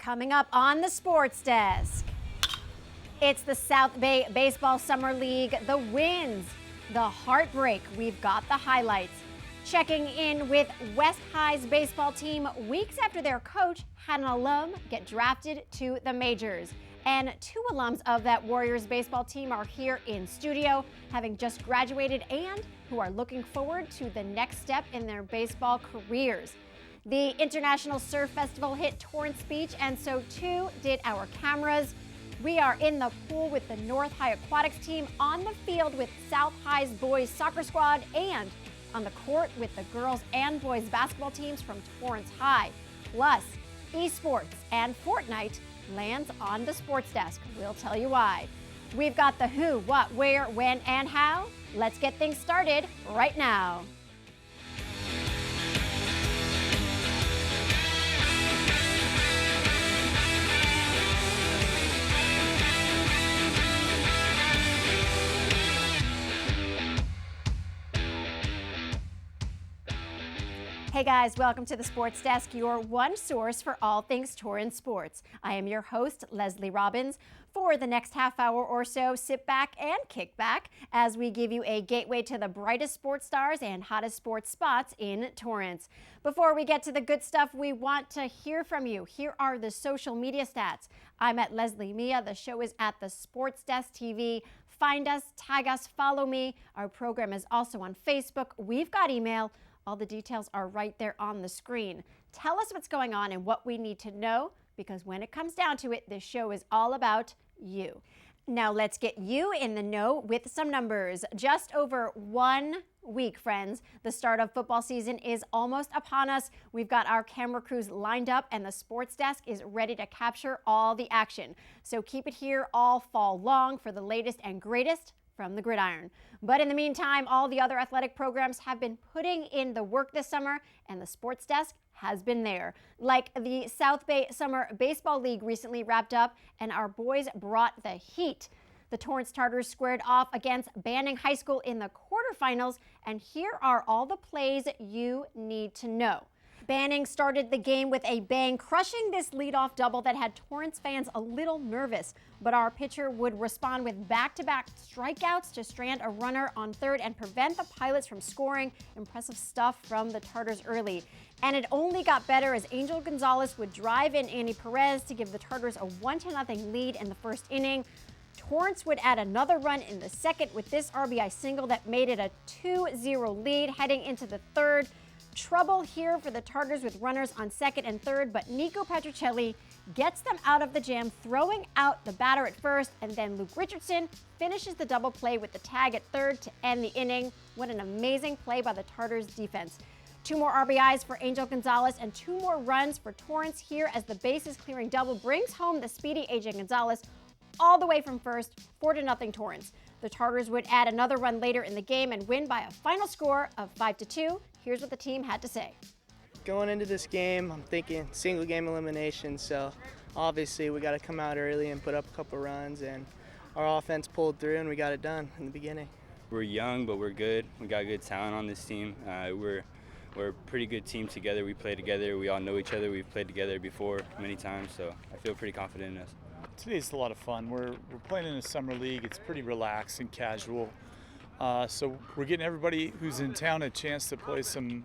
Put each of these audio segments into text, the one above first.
Coming up on the Sports Desk, it's the South Bay Baseball Summer League, the wins, the heartbreak. We've got the highlights. Checking in with West High's baseball team weeks after their coach had an alum get drafted to the majors. And two alums of that Warriors baseball team are here in studio, having just graduated and who are looking forward to the next step in their baseball careers. The International Surf Festival hit Torrance Beach, and so too did our cameras. We are in the pool with the North High Aquatics team, on the field with South High's boys soccer squad, and on the court with the girls and boys basketball teams from Torrance High. Plus, esports and Fortnite lands on the Sports Desk. We'll tell you why. We've got the who, what, where, when, and how. Let's get things started right now. Hey guys, welcome to the Sports Desk, your one source for all things Torrance sports. I am your host, Lesley Robins. For the next half hour or so, sit back and kick back as we give you a gateway to the brightest sports stars and hottest sports spots in Torrance. Before we get to the good stuff, we want to hear from you. Here are the social media stats. I'm at Lesley Mia. The show is at the Sports Desk TV. Find us, tag us, follow me. Our program is also on Facebook. We've got email. All the details are right there on the screen. Tell us what's going on and what we need to know, because when it comes down to it, this show is all about you. Now let's get you in the know with some numbers. Just over 1 week, friends. The start of football season is almost upon us. We've got our camera crews lined up and the Sports Desk is ready to capture all the action. So keep it here all fall long for the latest and greatest from the gridiron. But in the meantime, all the other athletic programs have been putting in the work this summer, and the Sports Desk has been there. Like the South Bay Summer Baseball League recently wrapped up, and our boys brought the heat. The Torrance Tartars squared off against Banning High School in the quarterfinals, and here are all the plays you need to know. Banning started the game with a bang, crushing this leadoff double that had Torrance fans a little nervous. But our pitcher would respond with back-to-back strikeouts to strand a runner on third and prevent the Pilots from scoring. Impressive stuff from the Tartars early. And it only got better as Angel Gonzalez would drive in Andy Perez to give the Tartars a 1-0 lead in the first inning. Torrance would add another run in the second with this RBI single that made it a 2-0 lead heading into the third. Trouble here for the Tartars with runners on second and third, but Nico Petruccelli gets them out of the jam, throwing out the batter at first, and then Luke Richardson finishes the double play with the tag at third to end the inning. What an amazing play by the Tartars defense. 2 more RBIs for Angel Gonzalez and 2 more runs for Torrance here as the bases clearing double brings home the speedy AJ Gonzalez all the way from first, 4-0 Torrance. The Tartars would add another run later in the game and win by a final score of 5-2. Here's what the team had to say. Going into this game, I'm thinking single game elimination, so obviously we got to come out early and put up a couple runs, and our offense pulled through and we got it done in the beginning. We're young, but we're good. We got good talent on this team. We're a pretty good team together. We play together. We all know each other. We've played together before many times, so I feel pretty confident in us. Today's a lot of fun. We're playing in a summer league. It's pretty relaxed and casual. So we're getting everybody who's in town a chance to play some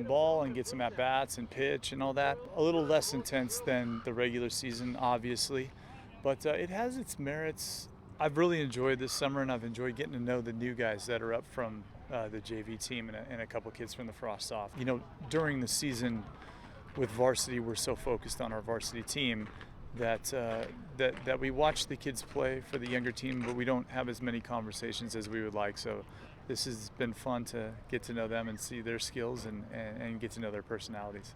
ball and get some at-bats and pitch and all that. A little less intense than the regular season, obviously, but it has its merits. I've really enjoyed this summer, and I've enjoyed getting to know the new guys that are up from the JV team and a couple kids from the Frost Off. You know, during the season with varsity, we're so focused on our varsity team that we watch the kids play for the younger team, but we don't have as many conversations as we would like. So this has been fun to get to know them and see their skills and get to know their personalities.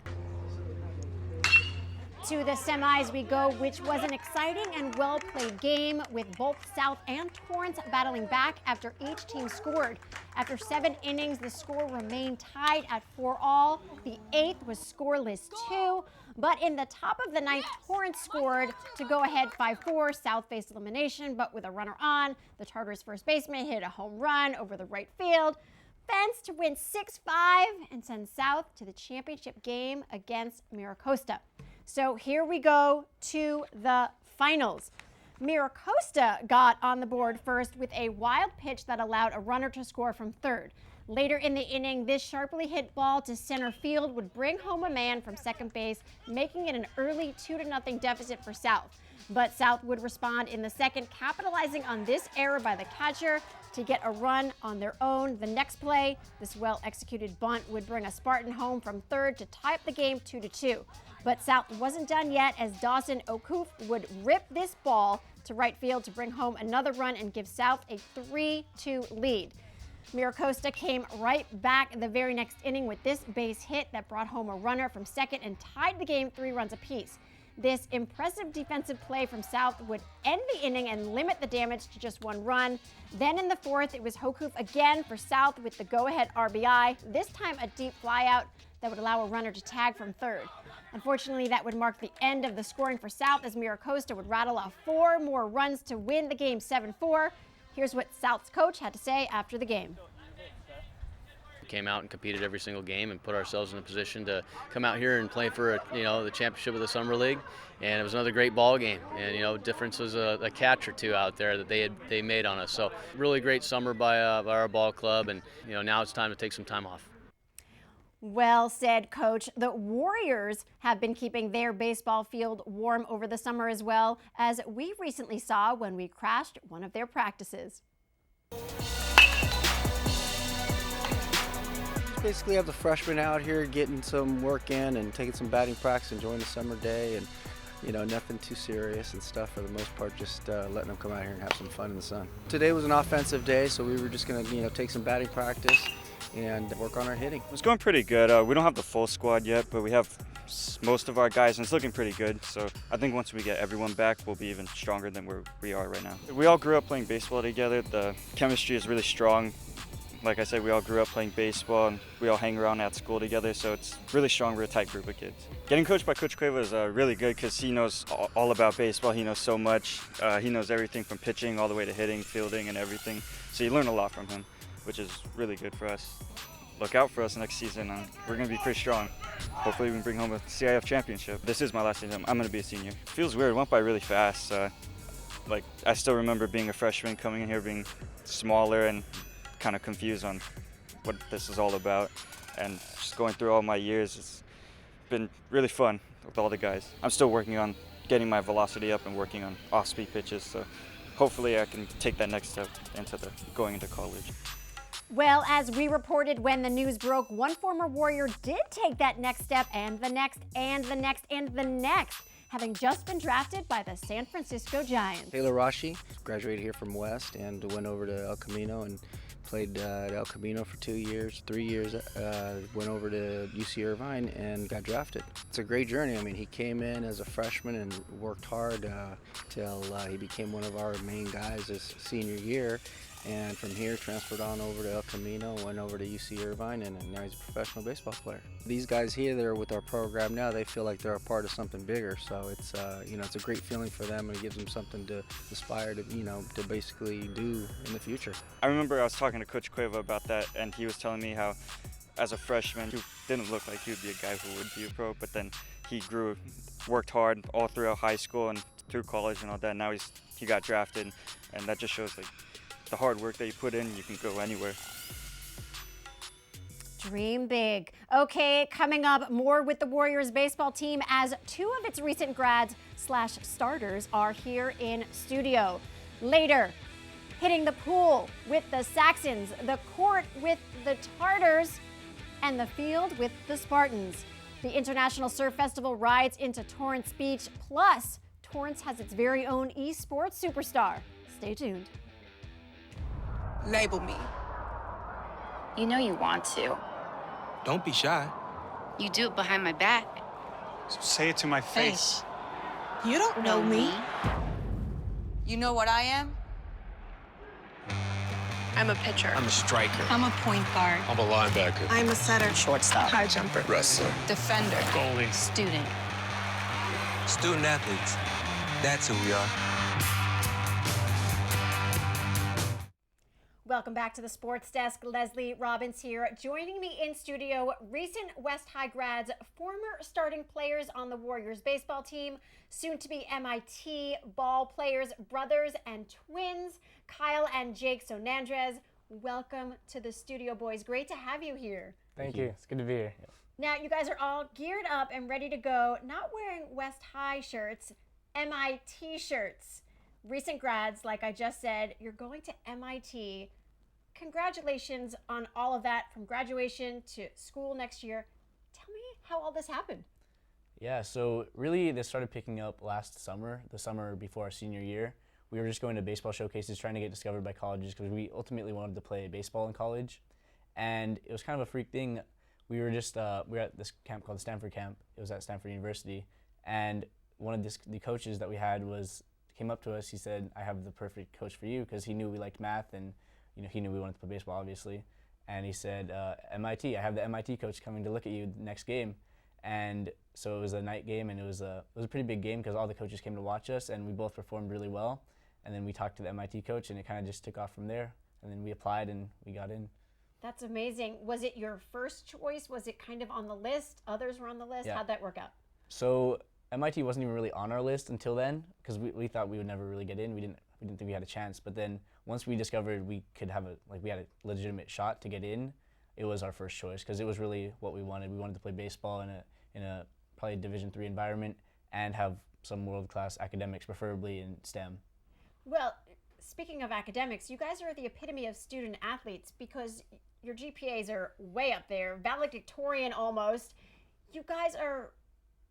To the semis we go, which was an exciting and well-played game with both South and Torrance battling back after each team scored. After 7 innings, the score remained tied at 4-all. The 8th was scoreless too, but in the top of the 9th, Torrance scored to go ahead 5-4. South faced elimination, but with a runner on, the Tartars' first baseman hit a home run over the right field fence to win 6-5 and send South to the championship game against Mira Costa. So here we go to the finals. Mira Costa got on the board first with a wild pitch that allowed a runner to score from third. Later in the inning, this sharply hit ball to center field would bring home a man from second base, making it an early 2-0 deficit for South. But South would respond in the second, capitalizing on this error by the catcher to get a run on their own. The next play, this well-executed bunt would bring a Spartan home from third to tie up the game 2-2. But South wasn't done yet, as Dawson Okoof would rip this ball to right field to bring home another run and give South a 3-2 lead. Mira Costa came right back the very next inning with this base hit that brought home a runner from second and tied the game 3 runs apiece. This impressive defensive play from South would end the inning and limit the damage to just 1 run. Then in the fourth, it was Okoof again for South with the go-ahead RBI, this time a deep flyout that would allow a runner to tag from third. Unfortunately, that would mark the end of the scoring for South, as Mira Costa would rattle off 4 more runs to win the game 7-4. Here's what South's coach had to say after the game. We came out and competed every single game and put ourselves in a position to come out here and play for the championship of the Summer League, and it was another great ball game. And difference was a catch or two out there that they made on us. So really great summer by our ball club, and now it's time to take some time off. Well said, Coach. The Warriors have been keeping their baseball field warm over the summer as well, as we recently saw when we crashed one of their practices. Basically have the freshmen out here getting some work in and taking some batting practice, enjoying the summer day, and nothing too serious and stuff for the most part, just letting them come out here and have some fun in the sun. Today was an offensive day, so we were just going to take some batting practice and work on our hitting. It's going pretty good. We don't have the full squad yet, but we have most of our guys, and it's looking pretty good. So I think once we get everyone back, we'll be even stronger than where we are right now. We all grew up playing baseball together. The chemistry is really strong. Like I said, we all grew up playing baseball, and we all hang around at school together, so it's really strong. We're a tight group of kids. Getting coached by Coach Cueva is really good because he knows all about baseball. He knows so much. He knows everything from pitching all the way to hitting, fielding, and everything. So you learn a lot from him, which is really good for us. Look out for us next season. We're going to be pretty strong. Hopefully we can bring home a CIF championship. This is my last season. I'm going to be a senior. It feels weird. It went by really fast. I still remember being a freshman, coming in here being smaller and kind of confused on what this is all about. And just going through all my years, it's been really fun with all the guys. I'm still working on getting my velocity up and working on off-speed pitches. So hopefully I can take that next step into going into college. Well, as we reported when the news broke, one former Warrior did take that next step, and the next, and the next, and the next, having just been drafted by the San Francisco Giants. Taylor Rashi graduated here from West and went over to El Camino and played at El Camino for 2 years, 3 years, went over to UC Irvine and got drafted. It's a great journey. I mean, he came in as a freshman and worked hard till he became one of our main guys his senior year. And from here, transferred on over to El Camino, went over to UC Irvine, and now he's a professional baseball player. These guys here that are with our program now, they feel like they're a part of something bigger. So it's, it's a great feeling for them, and it gives them something to aspire to, to basically do in the future. I remember I was talking to Coach Cueva about that, and he was telling me how, as a freshman, he didn't look like he would be a guy who would be a pro, but then he grew, worked hard all throughout high school and through college and all that. Now he got drafted, and that just shows the hard work that you put in, you can go anywhere. Dream big. Okay, coming up, more with the Warriors baseball team as 2 of its recent grads/starters are here in studio. Later, hitting the pool with the Saxons, the court with the Tartars, and the field with the Spartans. The International Surf Festival rides into Torrance Beach, plus Torrance has its very own esports superstar. Stay tuned. Label me. You know you want to. Don't be shy. You do it behind my back. So say it to my face. You don't know me. You know what I am? I'm a pitcher. I'm a striker. I'm a point guard. I'm a linebacker. I'm a setter. Shortstop. High jumper. Wrestler. Defender. Goalie. Student. Student athletes. That's who we are. Welcome back to the Sports Desk. Lesley Robins here. Joining me in studio, recent West High grads, former starting players on the Warriors baseball team, soon to be MIT ball players, brothers and twins, Kyle and Jake Sonandres. Welcome to the studio, boys. Great to have you here. Thank you. It's good to be here. Now, you guys are all geared up and ready to go, not wearing West High shirts, MIT shirts. Recent grads, like I just said, you're going to MIT. Congratulations on all of that, from graduation to school next year. Tell me how all this happened. Yeah, so really this started picking up last summer, the summer before our senior year. We were just going to baseball showcases, trying to get discovered by colleges because we ultimately wanted to play baseball in college. And it was kind of a freak thing. We were at this camp called the Stanford Camp. It was at Stanford University. And one of the coaches that we had came up to us. He said, "I have the perfect coach for you," because he knew we liked math and he knew we wanted to play baseball, obviously. And he said, MIT, I have the MIT coach coming to look at you next game. And so it was a night game, and it was a pretty big game because all the coaches came to watch us, and we both performed really well. And then we talked to the MIT coach, and it kind of just took off from there. And then we applied, and we got in. That's amazing. Was it your first choice? Was it kind of on the list? Others were on the list? Yeah. How'd that work out? So MIT wasn't even really on our list until then, because we thought we would never really get in. We didn't think we had a chance. But then once we discovered we could have we had a legitimate shot to get in, it was our first choice because it was really what we wanted. We wanted to play baseball in a probably Division III environment and have some world-class academics, preferably in STEM. Well, speaking of academics, you guys are the epitome of student athletes because your GPAs are way up there, valedictorian almost. You guys are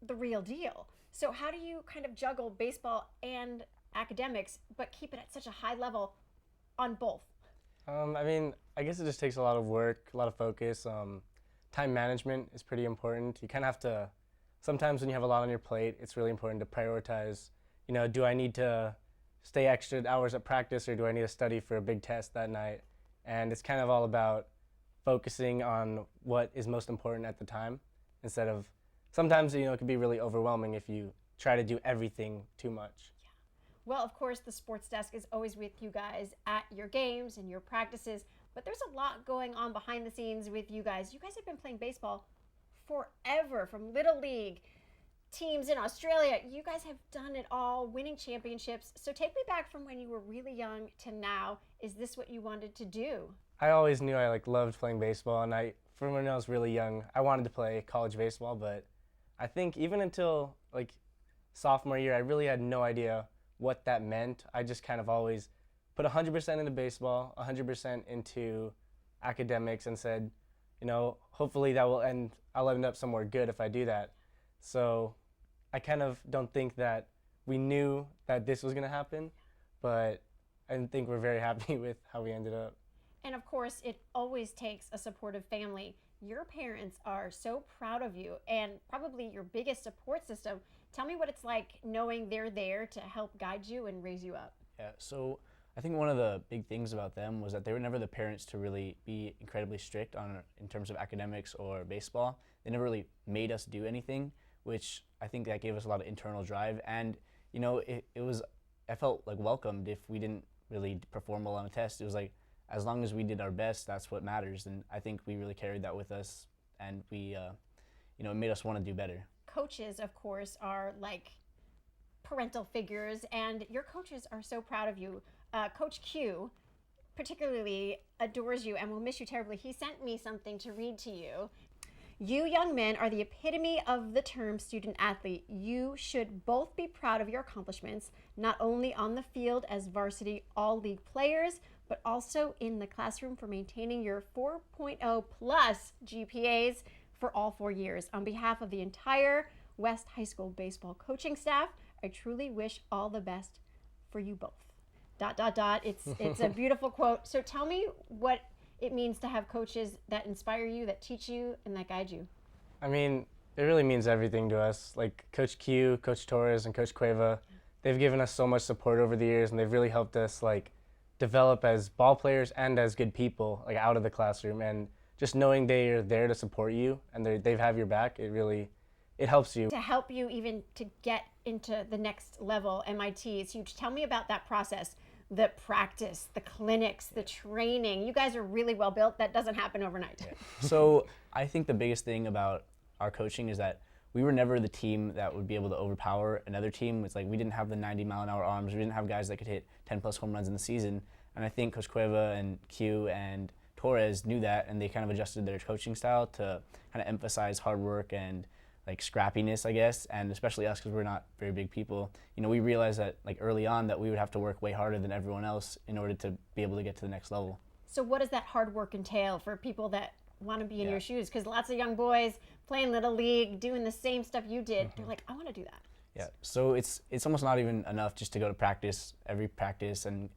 the real deal. So how do you kind of juggle baseball and academics but keep it at such a high level on both? I guess it just takes a lot of work, a lot of focus. Time management is pretty important. You kind of have to, sometimes when you have a lot on your plate, it's really important to prioritize, do I need to stay extra hours at practice or do I need to study for a big test that night? And it's kind of all about focusing on what is most important at the time instead of, sometimes, it can be really overwhelming if you try to do everything too much. Yeah. Well, of course, the Sports Desk is always with you guys at your games and your practices, but there's a lot going on behind the scenes with you guys. You guys have been playing baseball forever, from Little League, teams in Australia. You guys have done it all, winning championships. So take me back from when you were really young to now. Is this what you wanted to do? I always knew I loved playing baseball, and from when I was really young, I wanted to play college baseball, but I think even until sophomore year, I really had no idea what that meant. I just kind of always put 100% into baseball, 100% into academics, and said, hopefully I'll end up somewhere good if I do that. So I kind of don't think that we knew that this was going to happen, but I think we're very happy with how we ended up. And of course, it always takes a supportive family. Your parents are so proud of you and probably your biggest support system. Tell me what it's like knowing they're there to help guide you and raise you up. Yeah, so I think one of the big things about them was that they were never the parents to really be incredibly strict in terms of academics or baseball. They never really made us do anything, which I think that gave us a lot of internal drive. And I felt welcomed if we didn't really perform well on a test. It was as long as we did our best, that's what matters. And I think we really carried that with us, and it made us want to do better. Coaches, of course, are like parental figures, and your coaches are so proud of you. Coach Q particularly adores you and will miss you terribly. He sent me something to read to you. You young men are the epitome of the term student athlete. You should both be proud of your accomplishments, not only on the field as varsity all-league players, but also in the classroom for maintaining your 4.0 plus GPAs for all 4 years. On behalf of the entire West High School baseball coaching staff, I truly wish all the best for you both. ... It's a beautiful quote. So tell me what it means to have coaches that inspire you, that teach you, and that guide you. It really means everything to us. Coach Q, Coach Torres, and Coach Cueva, they've given us so much support over the years, and they've really helped us develop as ball players and as good people out of the classroom. And just knowing they are there to support you and they have your back, it helps you. To help you even to get into the next level, MIT is huge. Tell me about that process. the practice, the clinics, the training. You guys are really well built. That doesn't happen overnight. Yeah. So I think the biggest thing about our coaching is that we were never the team that would be able to overpower another team. It's like we didn't have the 90-mile-an-hour arms. We didn't have guys that could hit 10-plus home runs in the season. And I think Coach Cueva and Q and Torres knew that, and they kind of adjusted their coaching style to kind of emphasize hard work and like scrappiness, I guess, and especially us because we're not very big people. You know, we realized that like early on that we would have to work way harder than everyone else in order to be able to get to the next level. So what does that hard work entail for people that want to be in your shoes? Because lots of young boys playing Little League, doing the same stuff you did, they're like, I want to do that. Yeah, so it's almost not even enough just to go to practice, every practice, and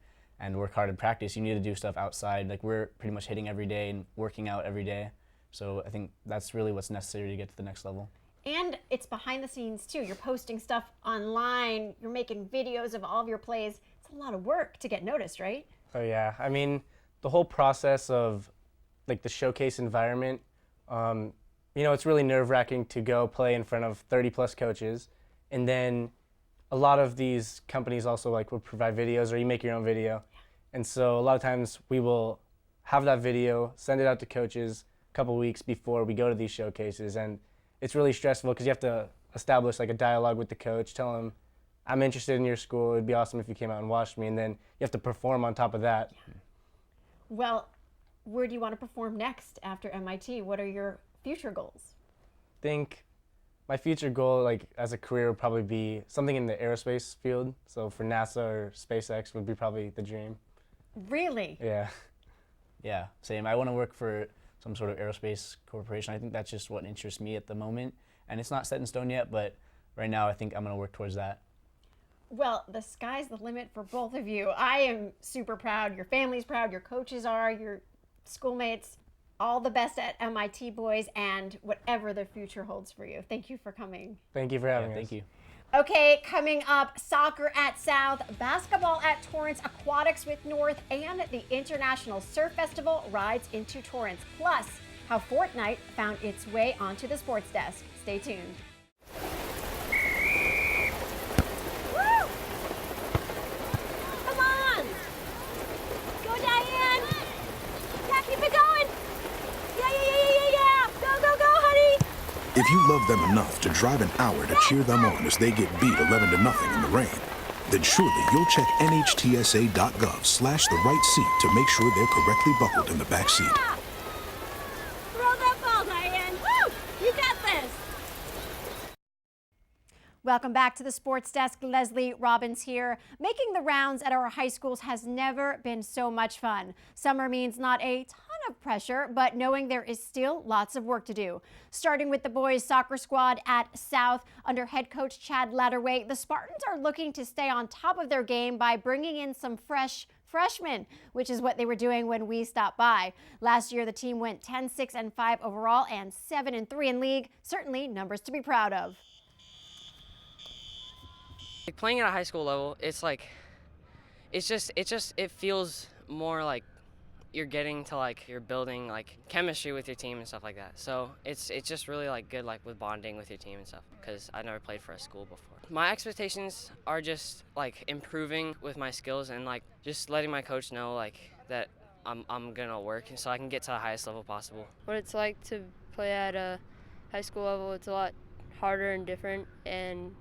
work hard in practice. You need to do stuff outside. Like we're pretty much hitting every day and working out every day. So I think that's really what's necessary to get to the next level. And it's behind the scenes too. You're posting stuff online, you're making videos of all of your plays. It's a lot of work to get noticed, right? Oh yeah, I mean, the whole process of like the showcase environment, you know, it's really nerve-wracking to go play in front of 30-plus coaches, and then a lot of these companies also like will provide videos, or you make your own video. And so a lot of times we will have that video, send it out to coaches a couple weeks before we go to these showcases, and it's really stressful because you have to establish like a dialogue with the coach, tell him, I'm interested in your school, it'd be awesome if you came out and watched me, and then you have to perform on top of that. Well, where do you want to perform next after MIT? What are your future goals? I think my future goal, like as a career, would probably be something in the aerospace field. So for NASA or SpaceX would be probably the dream. Really? Yeah. Yeah, same. I want to work for some sort of aerospace corporation. I think that's just what interests me at the moment. And it's not set in stone yet, but right now I think I'm going to work towards that. Well, the sky's the limit for both of you. I am super proud. Your family's proud. Your coaches are. Your schoolmates. All the best at MIT, boys, and whatever the future holds for you. Thank you for coming. Thank you for having us. Thank you. Okay, coming up, soccer at South, basketball at Torrance, aquatics with North, and the International Surf Festival rides into Torrance. Plus, how Fortnite found its way onto the sports desk. Stay tuned. Woo! Come on! Go, Diane! Yeah, keep it going! Yeah! Go, honey! If you love them enough to drive an hour to cheer them on as they get beat 11-0 in the rain, then surely you'll check nhtsa.gov/the right seat to make sure they're correctly buckled in the back seat. Throw that ball, Diane! Woo! You got this! Welcome back to the Sports Desk. Lesley Robins here. Making the rounds at our high schools has never been so much fun. Summer means not a ton of pressure, but knowing there is still lots of work to do. Starting with the boys soccer squad at South under head coach Chad Latterway, the Spartans are looking to stay on top of their game by bringing in some fresh freshmen, which is what they were doing when we stopped by. Last year, the team went 10-6-5 overall and 7-3 in league. Certainly numbers to be proud of. Playing at a high school level, it's like, it feels more like you're getting to like, you're building like chemistry with your team and stuff like that. So it's just really like good like with bonding with your team and stuff, because I never played for a school before. My expectations are just like improving with my skills and like just letting my coach know like that I'm gonna work so I can get to the highest level possible. What it's like to play at a high school level, it's a lot harder and different, and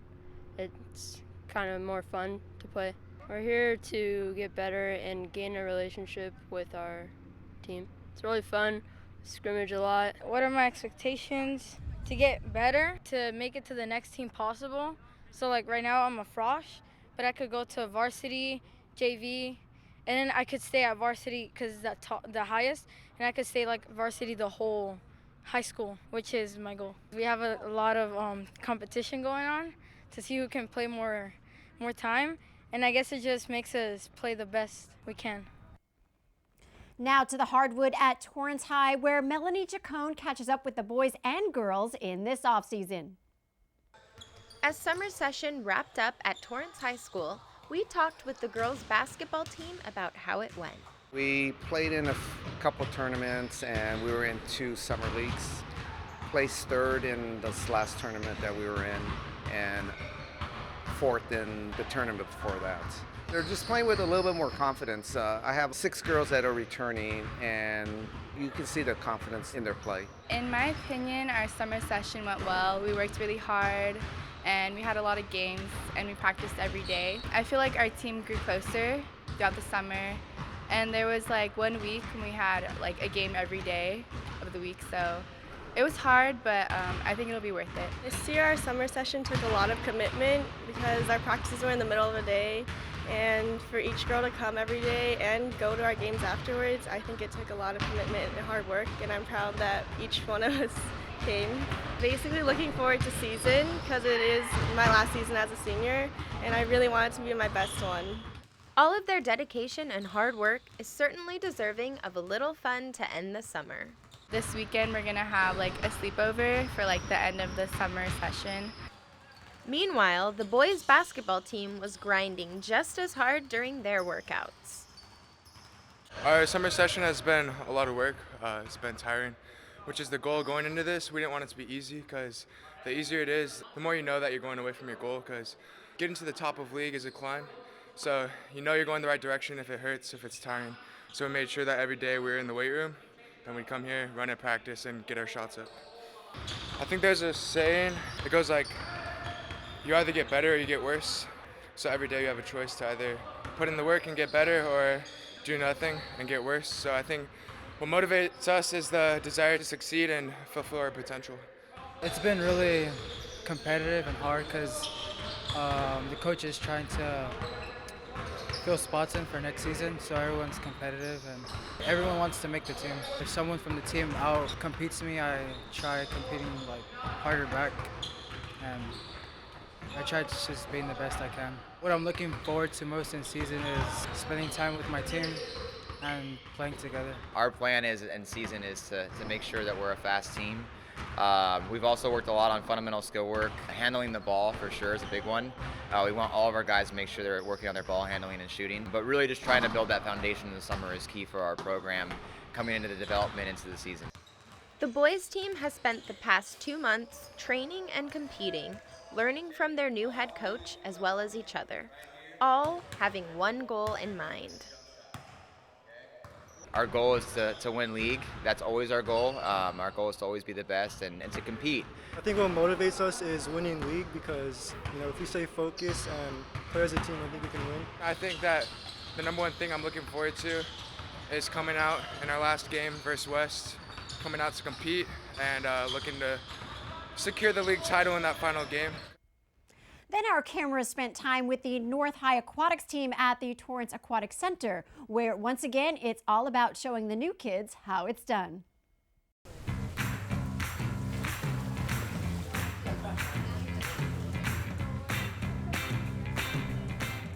it's kind of more fun to play. We're here to get better and gain a relationship with our team. It's really fun, scrimmage a lot. What are my expectations? To get better, to make it to the next team possible. So like right now I'm a frosh, but I could go to varsity, JV, and then I could stay at varsity because it's the highest, and I could stay like varsity the whole high school, which is my goal. We have a lot of competition going on to see who can play more time, and I guess it just makes us play the best we can. Now to the hardwood at Torrance High, where Melanie Chacon catches up with the boys and girls in this offseason. As summer session wrapped up at Torrance High School, we talked with the girls basketball team about how it went. We played in a couple tournaments and we were in 2 summer leagues. Placed third in this last tournament that we were in, and fourth in the tournament before that. They're just playing with a little bit more confidence. I have 6 girls that are returning, and you can see the confidence in their play. In my opinion, our summer session went well. We worked really hard, and we had a lot of games, and we practiced every day. I feel like our team grew closer throughout the summer, and there was like 1 week when we had like a game every day of the week, so it was hard, but I think it'll be worth it. This year our summer session took a lot of commitment because our practices were in the middle of the day, and for each girl to come every day and go to our games afterwards, I think it took a lot of commitment and hard work, and I'm proud that each one of us came. Basically looking forward to season because it is my last season as a senior, and I really want it to be my best one. All of their dedication and hard work is certainly deserving of a little fun to end the summer. This weekend we're gonna have like a sleepover for like the end of the summer session. Meanwhile, the boys basketball team was grinding just as hard during their workouts. Our summer session has been a lot of work. It's been tiring, which is the goal going into this. We didn't want it to be easy because the easier it is, the more you know that you're going away from your goal, because getting to the top of league is a climb. So you know you're going the right direction if it hurts, if it's tiring. So we made sure that every day we were in the weight room and we'd come here, run at practice, and get our shots up. I think there's a saying, it goes like, you either get better or you get worse. So every day you have a choice to either put in the work and get better or do nothing and get worse. So I think what motivates us is the desire to succeed and fulfill our potential. It's been really competitive and hard because the coach is trying to fill spots in for next season, so everyone's competitive and everyone wants to make the team. If someone from the team out competes me, I try competing like harder back, and I try to just being the best I can. What I'm looking forward to most in season is spending time with my team and playing together. Our plan is in season is to make sure that we're a fast team. We've also worked a lot on fundamental skill work. Handling the ball for sure is a big one. We want all of our guys to make sure they're working on their ball handling and shooting, but really just trying to build that foundation in the summer is key for our program coming into the development into the season. The boys team has spent the past 2 months training and competing, learning from their new head coach as well as each other, all having one goal in mind. Our goal is to win league. That's always our goal. Our goal is to always be the best and to compete. I think what motivates us is winning league because, if we stay focused and play as a team, I think we can win. I think that the number one thing I'm looking forward to is coming out in our last game versus West, coming out to compete and looking to secure the league title in that final game. Then our cameras spent time with the North High Aquatics team at the Torrance Aquatic Center, where once again, it's all about showing the new kids how it's done.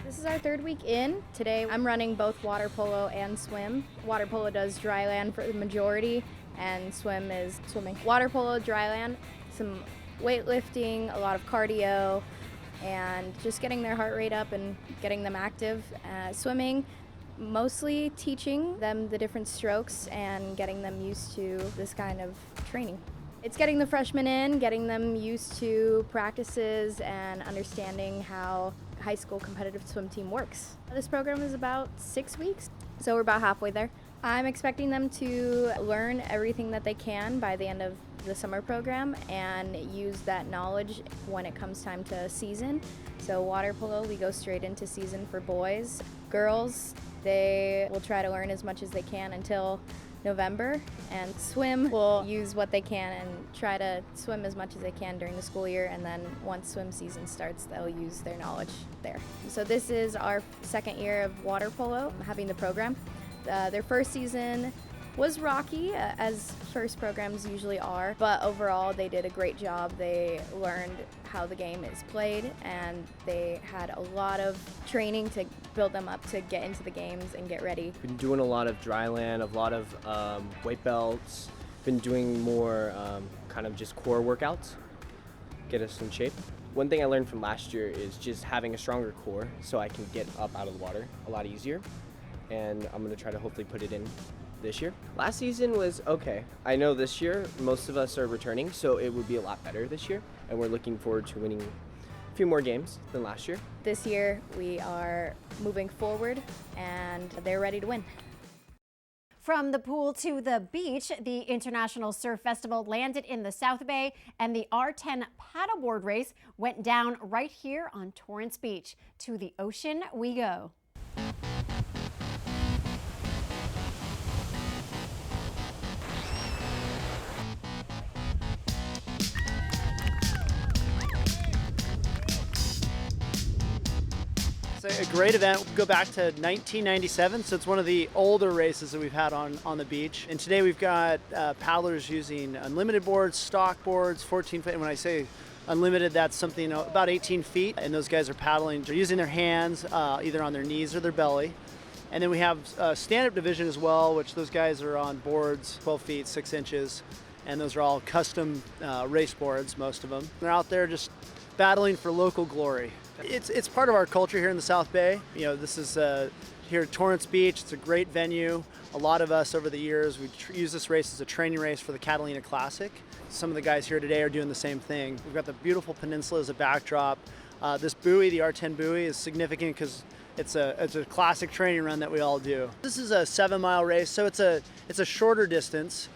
This is our 3rd week in. Today I'm running both water polo and swim. Water polo does dry land for the majority, and swim is swimming. Water polo, dry land, some weightlifting, a lot of cardio, and just getting their heart rate up and getting them active. Swimming, mostly teaching them the different strokes and getting them used to this kind of training. It's getting the freshmen in, getting them used to practices and understanding how high school competitive swim team works. This program is about 6 weeks, so we're about halfway there. I'm expecting them to learn everything that they can by the end of the summer program and use that knowledge when it comes time to season. So water polo, we go straight into season for boys. Girls, they will try to learn as much as they can until November, and swim will use what they can and try to swim as much as they can during the school year, and then once swim season starts, they'll use their knowledge there. So this is our 2nd year of water polo having the program. Their first season was rocky, as first programs usually are, but overall they did a great job. They learned how the game is played, and they had a lot of training to build them up to get into the games and get ready. Been doing a lot of dry land, a lot of weight belts, been doing more kind of just core workouts, get us in shape. One thing I learned from last year is just having a stronger core so I can get up out of the water a lot easier, and I'm going to try to hopefully put it in this year. Last season was okay. I know this year most of us are returning, so it would be a lot better this year, and we're looking forward to winning a few more games than last year. This year we are moving forward and they're ready to win. From the pool to the beach, the International Surf Festival landed in the South Bay, and the R10 paddleboard race went down right here on Torrance Beach. To the ocean we go. It's a great event. We go back to 1997, so it's one of the older races that we've had on the beach. And today we've got paddlers using unlimited boards, stock boards, 14 feet. And when I say unlimited, that's something about 18 feet. And those guys are paddling. They're using their hands either on their knees or their belly. And then we have a stand-up division as well, which those guys are on boards 12 feet, 6 inches. And those are all custom race boards, most of them. They're out there just battling for local glory. It's part of our culture here in the South Bay. You know, this is here at Torrance Beach. It's a great venue. A lot of us over the years, we use this race as a training race for the Catalina Classic. Some of the guys here today are doing the same thing. We've got the beautiful peninsula as a backdrop. This buoy, the R10 buoy, is significant because it's a classic training run that we all do. This is a 7-mile race, so it's a shorter distance.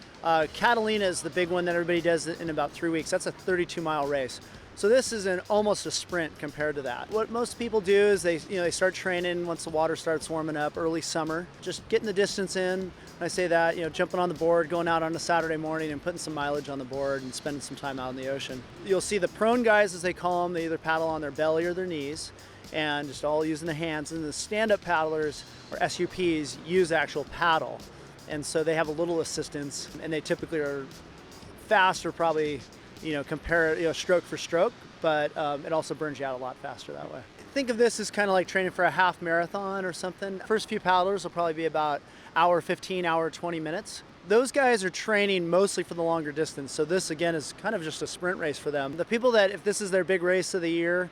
Catalina is the big one that everybody does in about 3 weeks. That's a 32-mile race. So this is almost a sprint compared to that. What most people do is they start training once the water starts warming up, early summer, just getting the distance in. When I say that, jumping on the board, going out on a Saturday morning and putting some mileage on the board and spending some time out in the ocean. You'll see the prone guys, as they call them, they either paddle on their belly or their knees and just all using the hands. And the stand-up paddlers, or SUPs, use actual paddle. And so they have a little assistance, and they typically are faster, probably compare stroke for stroke, but it also burns you out a lot faster that way. Think of this as kind of like training for a half marathon or something. First few paddlers will probably be about hour 15, hour 20 minutes. Those guys are training mostly for the longer distance, so this again is kind of just a sprint race for them. The people that, if this is their big race of the year,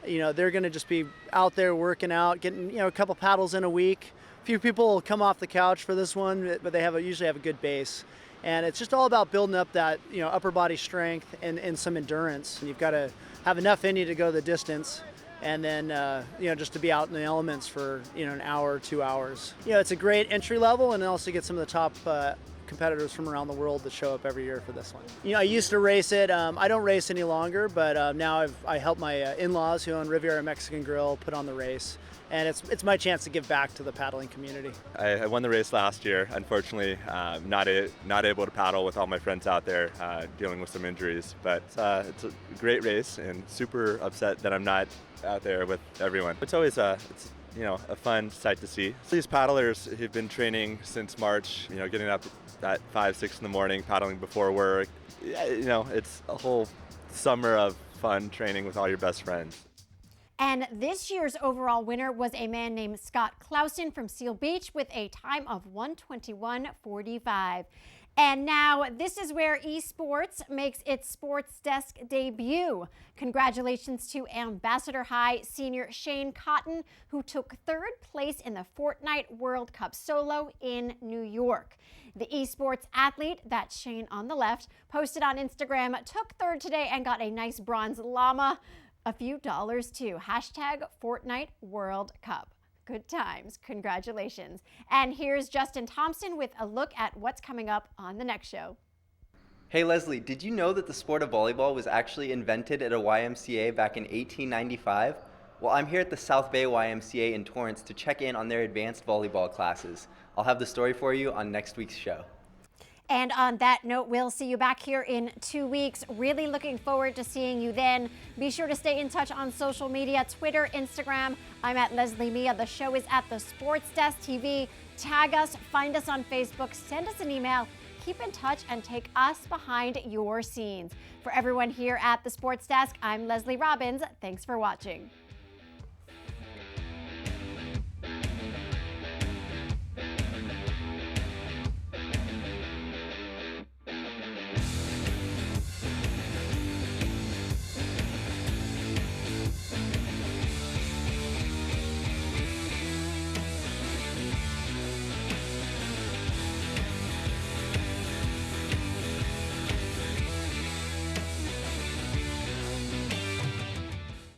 they're going to just be out there working out, getting a couple paddles in a week. A few people will come off the couch for this one, but they usually have a good base. And it's just all about building up that upper body strength and some endurance. And you've got to have enough in you to go the distance, and then just to be out in the elements for an hour or 2 hours. It's a great entry level, and also get some of the top competitors from around the world that show up every year for this one. I used to race it. I don't race any longer, but now I help my in-laws who own Riviera Mexican Grill put on the race. And it's my chance to give back to the paddling community. I won the race last year. Unfortunately, not able to paddle with all my friends out there, dealing with some injuries. But it's a great race, and super upset that I'm not out there with everyone. It's always a fun sight to see. These paddlers have been training since March. Getting up at 5, 6 in the morning, paddling before work. It's a whole summer of fun training with all your best friends. And this year's overall winner was a man named Scott Clausen from Seal Beach with a time of 1:21:45. And now this is where esports makes its SportsDesk debut. Congratulations to Ambassador High senior Shane Cotton, who took 3rd place in the Fortnite World Cup Solo in New York. The esports athlete, that's Shane on the left, posted on Instagram, took 3rd today and got a nice bronze llama. A few dollars too. Hashtag Fortnite World Cup. Good times. Congratulations. And here's Justin Thompson with a look at what's coming up on the next show. Hey Lesley, did you know that the sport of volleyball was actually invented at a YMCA back in 1895? Well, I'm here at the South Bay YMCA in Torrance to check in on their advanced volleyball classes. I'll have the story for you on next week's show. And on that note, we'll see you back here in 2 weeks. Really looking forward to seeing you then. Be sure to stay in touch on social media, Twitter, Instagram. I'm at Lesley Mia. The show is at the SportsDesk TV. Tag us, find us on Facebook, send us an email. Keep in touch and take us behind your scenes. For everyone here at the SportsDesk, I'm Lesley Robins. Thanks for watching.